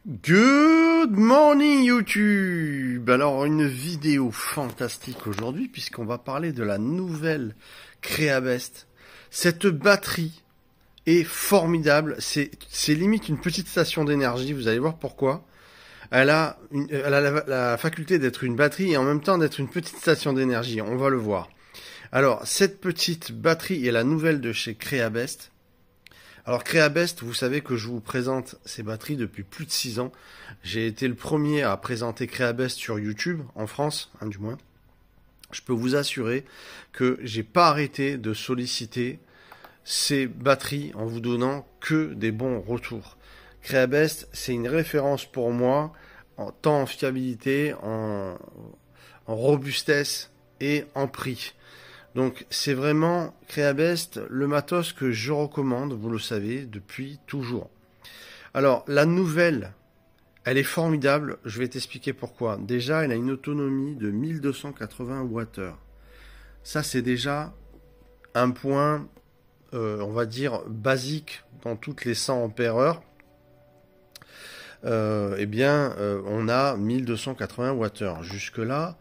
Good morning YouTube. Alors une vidéo fantastique aujourd'hui puisqu'on va parler de la nouvelle Creabest. Cette batterie est formidable, c'est limite une petite station d'énergie, vous allez voir pourquoi. Elle a la faculté d'être une batterie et en même temps d'être une petite station d'énergie, on va le voir. Alors cette petite batterie est la nouvelle de chez Creabest. Alors Creabest, vous savez que je vous présente ces batteries depuis plus de 6 ans. J'ai été le premier à présenter Creabest sur YouTube, en France, du moins. Je peux vous assurer que j'ai pas arrêté de solliciter ces batteries en vous donnant que des bons retours. Creabest, c'est une référence pour moi, tant en fiabilité, en robustesse et en prix. Donc c'est vraiment Creabest, le matos que je recommande, vous le savez, depuis toujours. Alors la nouvelle, elle est formidable, je vais t'expliquer pourquoi. Déjà, elle a une autonomie de 1280 Wh. Ça c'est déjà un point, on va dire, basique dans toutes les 100 ampères-heure. On a 1280 Wh. Jusque-là,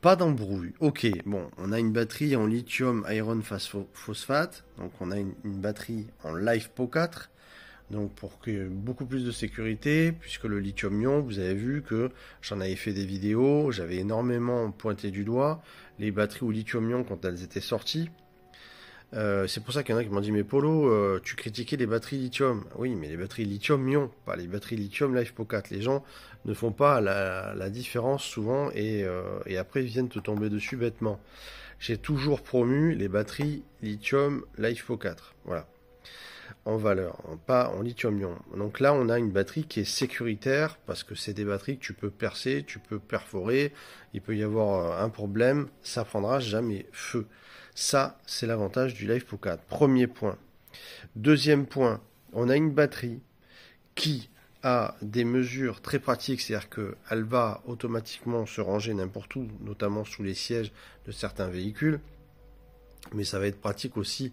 pas d'embrouille. Ok, bon, on a une batterie en lithium iron phosphate, donc on a une batterie en LiFePO4, donc pour que beaucoup plus de sécurité, puisque le lithium-ion, vous avez vu que j'en avais fait des vidéos, j'avais énormément pointé du doigt les batteries au lithium-ion quand elles étaient sorties. C'est pour ça qu'il y en a qui m'ont dit, mais Polo, tu critiquais les batteries lithium. Oui, mais les batteries lithium-ion, pas les batteries lithium LiFePO4. Les gens ne font pas la différence souvent et après ils viennent te tomber dessus bêtement. J'ai toujours promu les batteries lithium LiFePO4. Voilà. En valeur, pas en lithium-ion. Donc là, on a une batterie qui est sécuritaire parce que c'est des batteries que tu peux percer, tu peux perforer, il peut y avoir un problème, ça prendra jamais feu. Ça, c'est l'avantage du LiFePO4. Premier point. Deuxième point, on a une batterie qui a des mesures très pratiques, c'est-à-dire qu'elle va automatiquement se ranger n'importe où, notamment sous les sièges de certains véhicules. Mais ça va être pratique aussi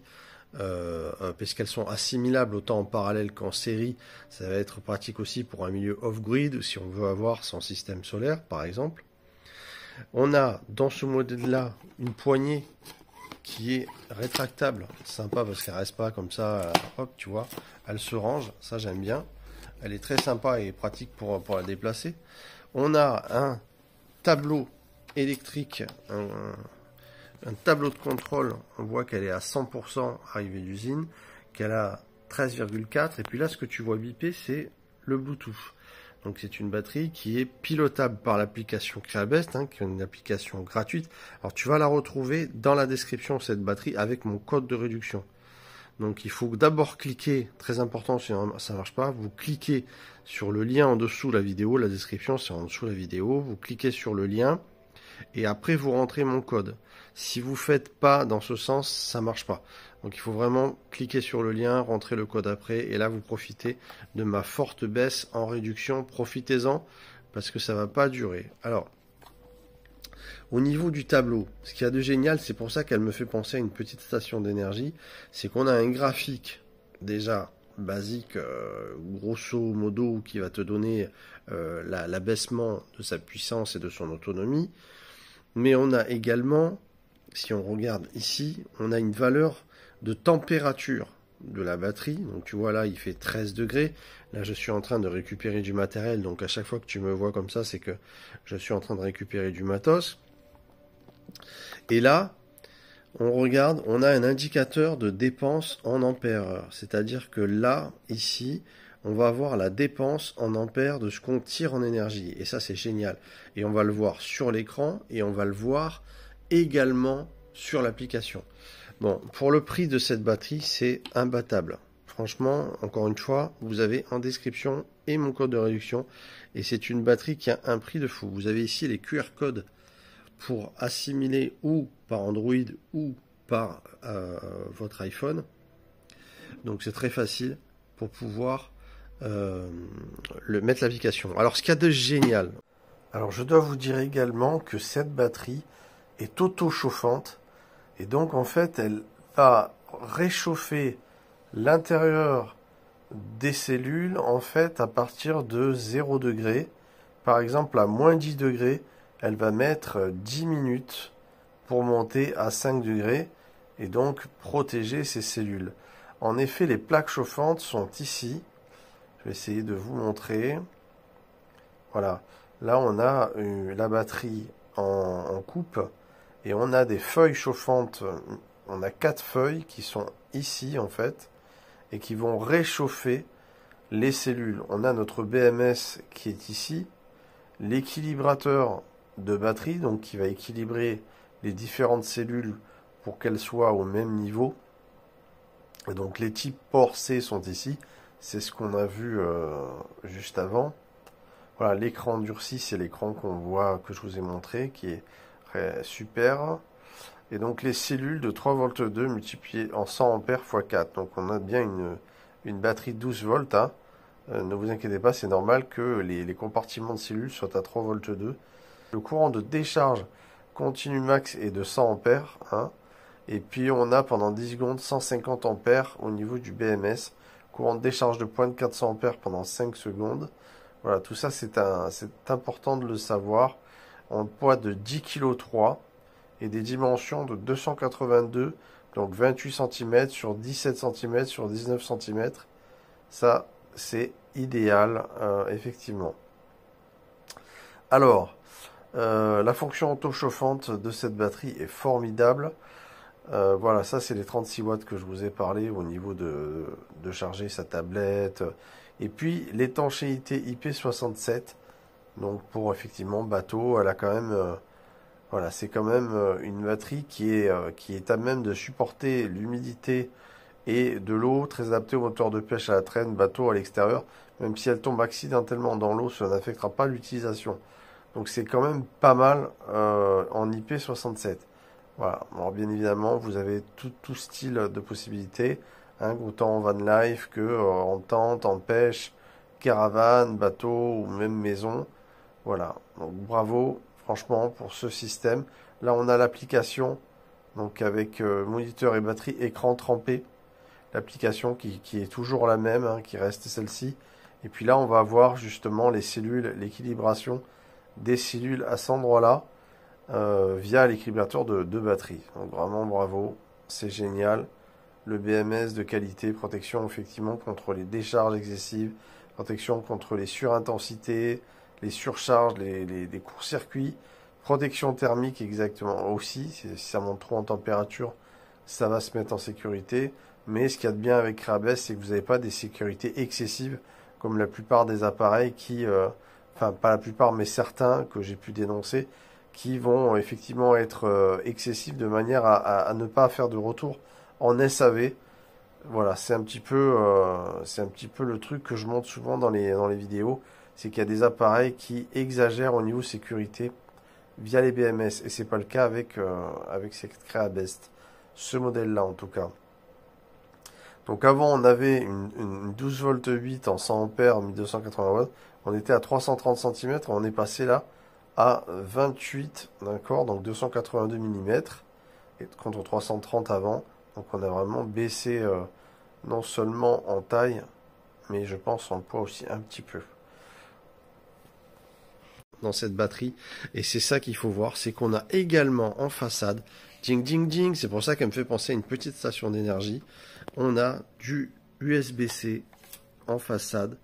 parce qu'elles sont assimilables autant en parallèle qu'en série. Ça va être pratique aussi pour un milieu off-grid, si on veut avoir son système solaire, par exemple. On a dans ce modèle-là une poignée qui est rétractable, sympa parce qu'elle reste pas comme ça, hop, tu vois, elle se range, ça j'aime bien. Elle est très sympa et pratique pour la déplacer. On a un tableau électrique, un tableau de contrôle, on voit qu'elle est à 100% arrivée d'usine, qu'elle a 13,4, et puis là ce que tu vois biper c'est le Bluetooth. Donc c'est une batterie qui est pilotable par l'application Creabest, qui est une application gratuite. Alors tu vas la retrouver dans la description, cette batterie, avec mon code de réduction. Donc il faut d'abord cliquer, très important, sinon ça ne marche pas, vous cliquez sur le lien en dessous de la vidéo, la description c'est en dessous de la vidéo, vous cliquez sur le lien, et après vous rentrez mon code. Si vous ne faites pas dans ce sens, ça ne marche pas. Donc il faut vraiment cliquer sur le lien, rentrer le code après, et là vous profitez de ma forte baisse en réduction. Profitez-en, parce que ça ne va pas durer. Alors, au niveau du tableau, ce qu'il y a de génial, c'est pour ça qu'elle me fait penser à une petite station d'énergie, c'est qu'on a un graphique déjà basique, grosso modo, qui va te donner l'abaissement de sa puissance et de son autonomie. Mais on a également, si on regarde ici, on a une valeur de température de la batterie. Donc tu vois là, il fait 13 degrés. Là, je suis en train de récupérer du matériel. Donc à chaque fois que tu me vois comme ça, c'est que je suis en train de récupérer du matos. Et là, on regarde, on a un indicateur de dépense en ampères-heure. C'est-à-dire que là, ici, on va avoir la dépense en ampères de ce qu'on tire en énergie. Et ça, c'est génial. Et on va le voir sur l'écran et on va le voir également sur l'application. Bon, pour le prix de cette batterie, c'est imbattable. Franchement, encore une fois, vous avez en description et mon code de réduction. Et c'est une batterie qui a un prix de fou. Vous avez ici les QR codes pour assimiler ou par Android ou par votre iPhone. Donc c'est très facile pour pouvoir mettre l'application. Alors ce qu'il y a de génial, alors je dois vous dire également que cette batterie est auto-chauffante et donc en fait elle va réchauffer l'intérieur des cellules en fait à partir de 0 degré. Par exemple, à moins 10 degrés, elle va mettre 10 minutes pour monter à 5 degrés et donc protéger ces cellules. En effet, les plaques chauffantes sont ici. Je vais essayer de vous montrer. Voilà. Là, on a la batterie en coupe et on a des feuilles chauffantes. On a 4 feuilles qui sont ici en fait et qui vont réchauffer les cellules. On a notre BMS qui est ici, l'équilibrateur de batterie, donc qui va équilibrer les différentes cellules pour qu'elles soient au même niveau. Et donc les types port C sont ici, c'est ce qu'on a vu juste avant. Voilà, l'écran durci, c'est l'écran qu'on voit, que je vous ai montré, qui est super. Et donc les cellules de 3,2 V multipliées en 100 A x 4. Donc on a bien une batterie de 12 volts. Hein. Ne vous inquiétez pas, c'est normal que les compartiments de cellules soient à 3,2 V. Le courant de décharge continu max est de 100 A. Hein. Et puis on a pendant 10 secondes 150 A au niveau du BMS. Courant de décharge de pointe 400 A pendant 5 secondes. Voilà, tout ça c'est important de le savoir. En poids de 10,3 kg et des dimensions de 282, donc 28 cm sur 17 cm sur 19 cm. Ça, c'est idéal, effectivement. Alors, la fonction auto-chauffante de cette batterie est formidable. Voilà, ça c'est les 36 watts que je vous ai parlé au niveau de charger sa tablette. Et puis l'étanchéité IP67, donc pour effectivement bateau, elle a quand même, voilà, c'est quand même une batterie qui est à même de supporter l'humidité et de l'eau, très adaptée au moteur de pêche à la traîne, bateau à l'extérieur. Même si elle tombe accidentellement dans l'eau, ça n'affectera pas l'utilisation. Donc c'est quand même pas mal en IP67. Voilà. Alors bien évidemment, vous avez tout style de possibilités, hein, autant en van life que en tente, en pêche, caravane, bateau ou même maison. Voilà. Donc bravo, franchement, pour ce système. Là, on a l'application, donc avec moniteur et batterie, écran trempé. L'application qui est toujours la même, hein, qui reste celle-ci. Et puis là, on va voir justement les cellules, l'équilibration des cellules à cet endroit-là. Via l'équilibrateur de batterie. Donc vraiment bravo, c'est génial. Le BMS de qualité, protection effectivement contre les décharges excessives, protection contre les surintensités, les surcharges, les courts-circuits, protection thermique exactement aussi. Si ça monte trop en température, ça va se mettre en sécurité. Mais ce qu'il y a de bien avec Creabest, c'est que vous n'avez pas des sécurités excessives comme la plupart des appareils qui, enfin pas la plupart, mais certains que j'ai pu dénoncer, qui vont effectivement être excessifs de manière à ne pas faire de retour en SAV. Voilà, c'est un petit peu le truc que je montre souvent dans les vidéos, c'est qu'il y a des appareils qui exagèrent au niveau sécurité via les BMS, et c'est pas le cas avec cette Creabest, ce modèle-là en tout cas. Donc avant on avait une 12 volts 8 en 100 A 1280 watts, on était à 330 cm, on est passé là à 28, d'accord, donc 282 mm, et contre 330 avant, donc on a vraiment baissé non seulement en taille, mais je pense en poids aussi un petit peu dans cette batterie. Et c'est ça qu'il faut voir, c'est qu'on a également en façade, ding ding ding, c'est pour ça qu'elle me fait penser à une petite station d'énergie, on a du USB-C en façade,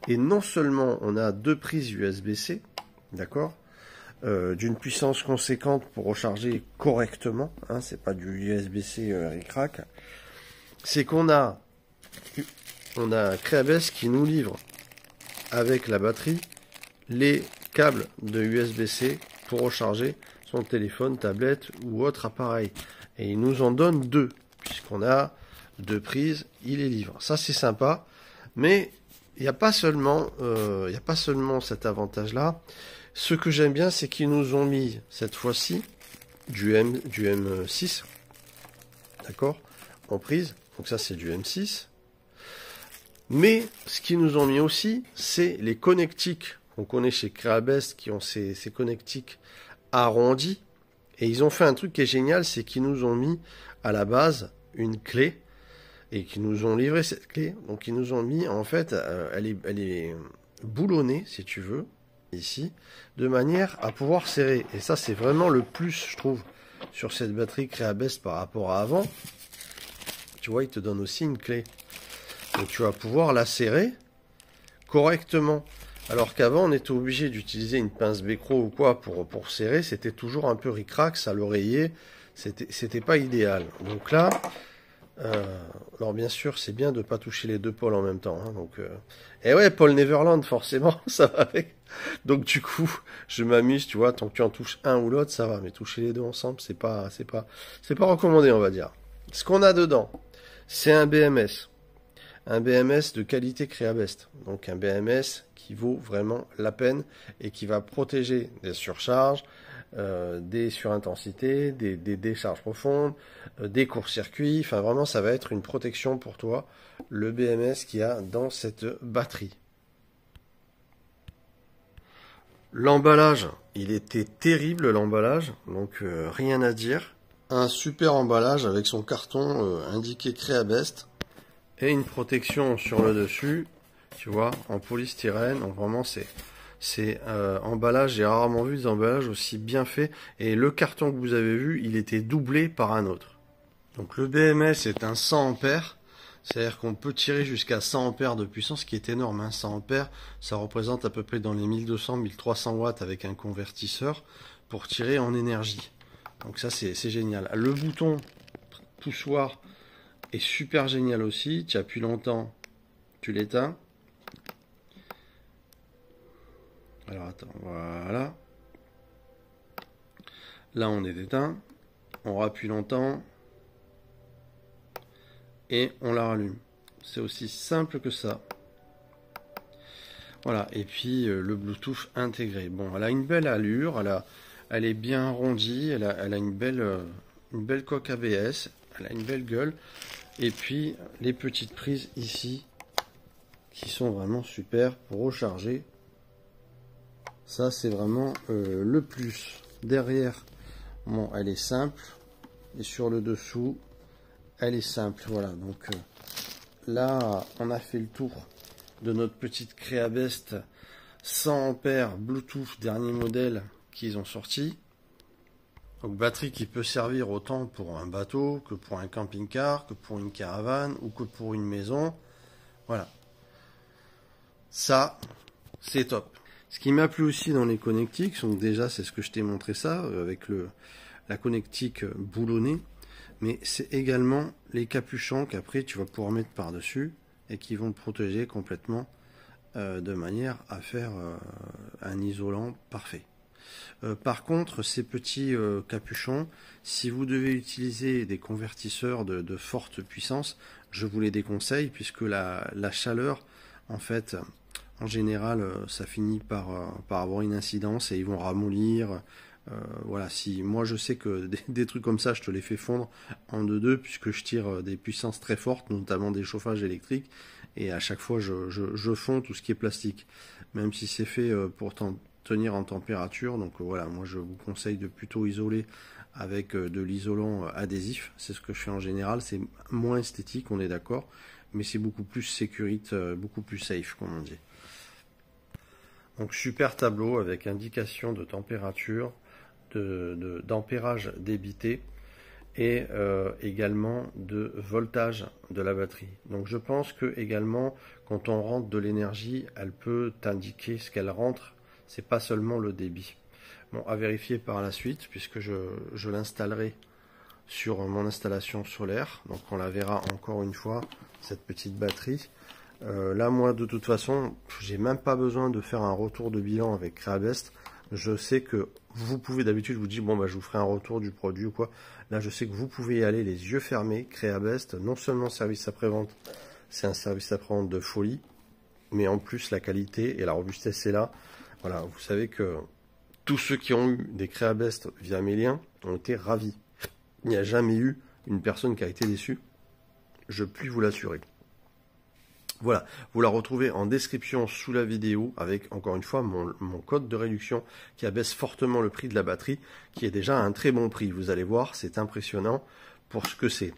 et non seulement on a 2 prises USB-C, d'accord, d'une puissance conséquente pour recharger correctement, hein, c'est pas du USB-C ric-rac, c'est qu'on a Creabest qui nous livre avec la batterie les câbles de USB-C pour recharger son téléphone, tablette ou autre appareil, et il nous en donne 2 puisqu'on a 2 prises, il les livre. Ça c'est sympa, mais il n'y a pas seulement cet avantage-là. Ce que j'aime bien, c'est qu'ils nous ont mis cette fois-ci du M6, d'accord, en prise. Donc ça, c'est du M6. Mais ce qu'ils nous ont mis aussi, c'est les connectiques qu'on connaît chez Creabest, qui ont ces connectiques arrondis. Et ils ont fait un truc qui est génial, c'est qu'ils nous ont mis à la base une clé et qui nous ont livré cette clé. Donc ils nous ont mis, en fait, elle est boulonnée, si tu veux, ici, de manière à pouvoir serrer. Et ça, c'est vraiment le plus, je trouve, sur cette batterie Creabest par rapport à avant. Tu vois, il te donne aussi une clé. Donc tu vas pouvoir la serrer correctement. Alors qu'avant, on était obligé d'utiliser une pince Becro ou quoi pour serrer. C'était toujours un peu ric-rac, ça l'oreiller. C'était pas idéal. Donc là, alors bien sûr, c'est bien de pas toucher les deux pôles en même temps. Hein, donc, et ouais, Paul Neverland, forcément, ça va avec. Donc du coup, je m'amuse, tu vois, tant que tu en touches un ou l'autre, ça va. Mais toucher les deux ensemble, c'est pas recommandé, on va dire. Ce qu'on a dedans, c'est un BMS. Un BMS de qualité Creabest. Donc un BMS qui vaut vraiment la peine et qui va protéger des surcharges, des surintensités, des décharges profondes, des courts-circuits. Enfin vraiment, ça va être une protection pour toi, le BMS qu'il y a dans cette batterie. L'emballage, il était terrible l'emballage, donc rien à dire. Un super emballage avec son carton indiqué Creabest. Et une protection sur le dessus, tu vois, en polystyrène. Donc vraiment, c'est emballage. J'ai rarement vu des emballages aussi bien faits. Et le carton que vous avez vu, il était doublé par un autre. Donc le BMS est un 100 ampères. C'est-à-dire qu'on peut tirer jusqu'à 100 ampères de puissance, ce qui est énorme. Hein. 100 ampères, ça représente à peu près dans les 1200-1300 watts avec un convertisseur pour tirer en énergie. Donc ça, c'est génial. Le bouton poussoir est super génial aussi. Tu appuies longtemps, tu l'éteins. Alors attends, voilà. Là on est éteint. On rappuie longtemps. Et on la rallume. C'est aussi simple que ça. Voilà, et puis le Bluetooth intégré. Bon, elle a une belle allure, elle est bien arrondie, elle a une belle coque ABS, elle a une belle gueule. Et puis les petites prises ici qui sont vraiment super pour recharger. Ça c'est vraiment le plus. Derrière, bon, elle est simple. Et sur le dessous, elle est simple. Voilà, donc là on a fait le tour de notre petite Creabest 100 ampères Bluetooth dernier modèle qu'ils ont sorti. Donc batterie qui peut servir autant pour un bateau que pour un camping-car, que pour une caravane ou que pour une maison. Voilà. Ça, c'est top. Ce qui m'a plu aussi dans les connectiques, donc déjà c'est ce que je t'ai montré ça, avec la connectique boulonnée, mais c'est également les capuchons qu'après tu vas pouvoir mettre par-dessus et qui vont te protéger complètement de manière à faire un isolant parfait. Par contre, ces petits capuchons, si vous devez utiliser des convertisseurs de forte puissance, je vous les déconseille puisque la chaleur, en fait, en général, ça finit par avoir une incidence et ils vont ramollir. Voilà, si moi je sais que des trucs comme ça, je te les fais fondre en 2-2 puisque je tire des puissances très fortes, notamment des chauffages électriques, et à chaque fois je fonds tout ce qui est plastique, même si c'est fait pour tenir en température. Donc voilà, moi je vous conseille de plutôt isoler avec de l'isolant adhésif. C'est ce que je fais en général. C'est moins esthétique, on est d'accord, mais c'est beaucoup plus sécurité, beaucoup plus safe, comme on dit. Donc super tableau avec indication de température, d'ampérage débité et également de voltage de la batterie. Donc je pense que également quand on rentre de l'énergie, elle peut t'indiquer ce qu'elle rentre. C'est pas seulement le débit. Bon, à vérifier par la suite puisque je l'installerai sur mon installation solaire. Donc on la verra encore une fois, cette petite batterie. Là moi de toute façon, j'ai même pas besoin de faire un retour de bilan avec Creabest. Je sais que vous pouvez, d'habitude je vous dis bon bah je vous ferai un retour du produit ou quoi. Là je sais que vous pouvez y aller les yeux fermés. Creabest, non seulement service après-vente, c'est un service après-vente de folie, mais en plus la qualité et la robustesse est là. Voilà, vous savez que tous ceux qui ont eu des Creabest via mes liens ont été ravis. Il n'y a jamais eu une personne qui a été déçue. Je puis vous l'assurer. Voilà, vous la retrouvez en description sous la vidéo avec encore une fois mon code de réduction qui abaisse fortement le prix de la batterie, qui est déjà à un très bon prix. Vous allez voir, c'est impressionnant pour ce que c'est.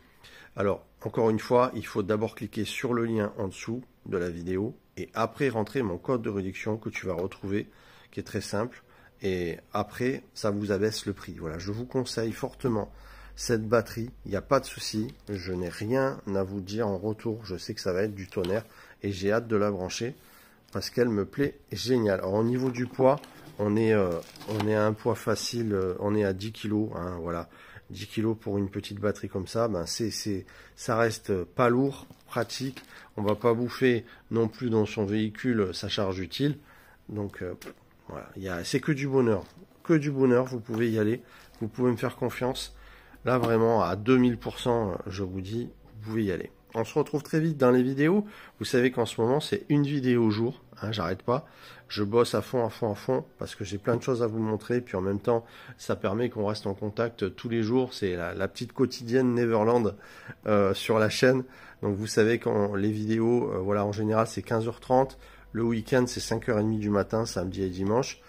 Alors, Encore une fois, il faut d'abord cliquer sur le lien en dessous de la vidéo et après rentrer mon code de réduction que tu vas retrouver, qui est très simple. Et après, ça vous abaisse le prix. Voilà, je vous conseille fortement cette batterie. Il n'y a pas de souci. Je n'ai rien à vous dire en retour. Je sais que ça va être du tonnerre et j'ai hâte de la brancher parce qu'elle me plaît génial. Alors, au niveau du poids, on est à un poids facile. On est à 10 kg. Hein, voilà, 10 kg pour une petite batterie comme ça. Ben ça reste pas lourd, pratique. On va pas bouffer non plus dans son véhicule sa charge utile. Donc voilà, c'est que du bonheur. Que du bonheur, vous pouvez y aller. Vous pouvez me faire confiance. Là, vraiment, à 2000%, je vous dis, vous pouvez y aller. On se retrouve très vite dans les vidéos. Vous savez qu'en ce moment, c'est une vidéo au jour. Hein, j'arrête pas. Je bosse à fond, parce que j'ai plein de choses à vous montrer. Puis en même temps, ça permet qu'on reste en contact tous les jours. C'est la petite quotidienne Neverland sur la chaîne. Donc vous savez, quand les vidéos, voilà, en général, c'est 15h30. Le week-end, c'est 5h30 du matin, samedi et dimanche.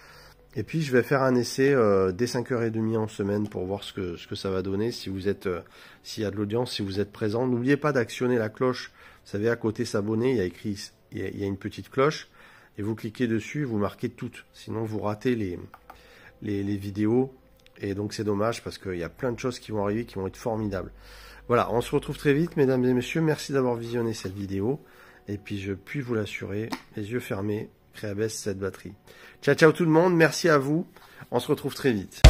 Et puis, je vais faire un essai dès 5h30 en semaine pour voir ce que ça va donner. Si vous êtes, s'il y a de l'audience, si vous êtes présent. N'oubliez pas d'actionner la cloche. Vous savez, à côté s'abonner, il y a écrit, il y a une petite cloche. Et vous cliquez dessus, vous marquez toutes. Sinon, vous ratez les vidéos. Et donc, c'est dommage parce qu'il y a plein de choses qui vont arriver qui vont être formidables. Voilà, on se retrouve très vite, mesdames et messieurs. Merci d'avoir visionné cette vidéo. Et puis, je puis vous l'assurer, les yeux fermés, Creabest cette batterie. Ciao, ciao tout le monde. Merci à vous. On se retrouve très vite.